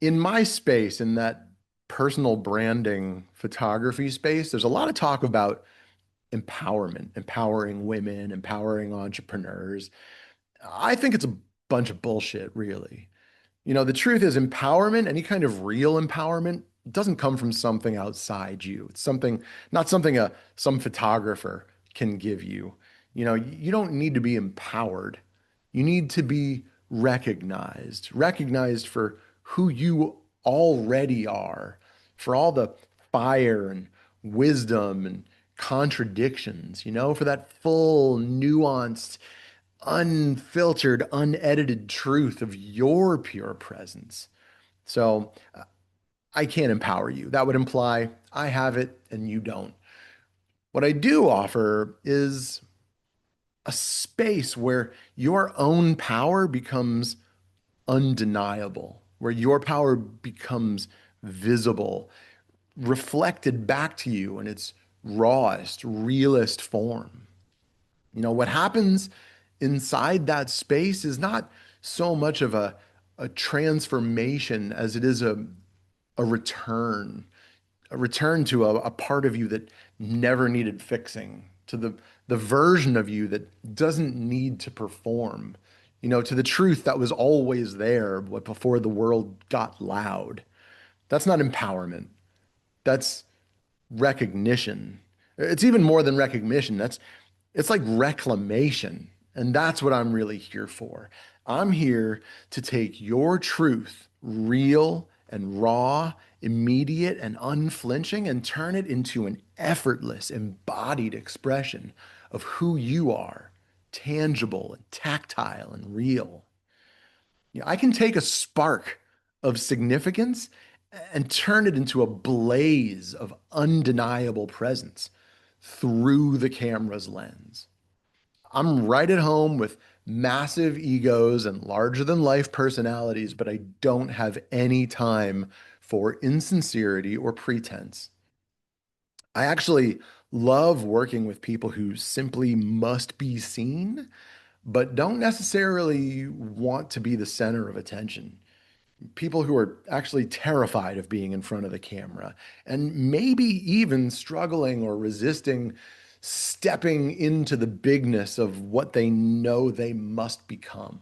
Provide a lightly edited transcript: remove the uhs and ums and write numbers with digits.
In my space, in that personal branding photography space, there's a lot of talk about empowerment, empowering women, empowering entrepreneurs. I think it's a bunch of bullshit, really. The truth is empowerment, any kind of real empowerment, doesn't come from something outside you. It's not something some photographer can give you. You don't need to be empowered. You need to be recognized for who you already are, for all the fire and wisdom and contradictions, for that full, nuanced, unfiltered, unedited truth of your pure presence. So I can't empower you. That would imply I have it and you don't. What I do offer is a space where your own power becomes undeniable, where your power becomes visible, reflected back to you in its rawest, realest form. What happens inside that space is not so much of a transformation as it is a return, a return to a part of you that never needed fixing, to the version of you that doesn't need to perform, to the truth that was always there but before the world got loud. That's not empowerment. That's recognition. It's even more than recognition. It's like reclamation. And that's what I'm really here for. I'm here to take your truth, real and raw, immediate and unflinching, and turn it into an effortless, embodied expression of who you are, tangible and tactile and real. I can take a spark of significance and turn it into a blaze of undeniable presence through the camera's lens. I'm right at home with massive egos and larger than life personalities, but I don't have any time for insincerity or pretense. I actually love working with people who simply must be seen, but don't necessarily want to be the center of attention. People who are actually terrified of being in front of the camera and maybe even struggling or resisting stepping into the bigness of what they know they must become.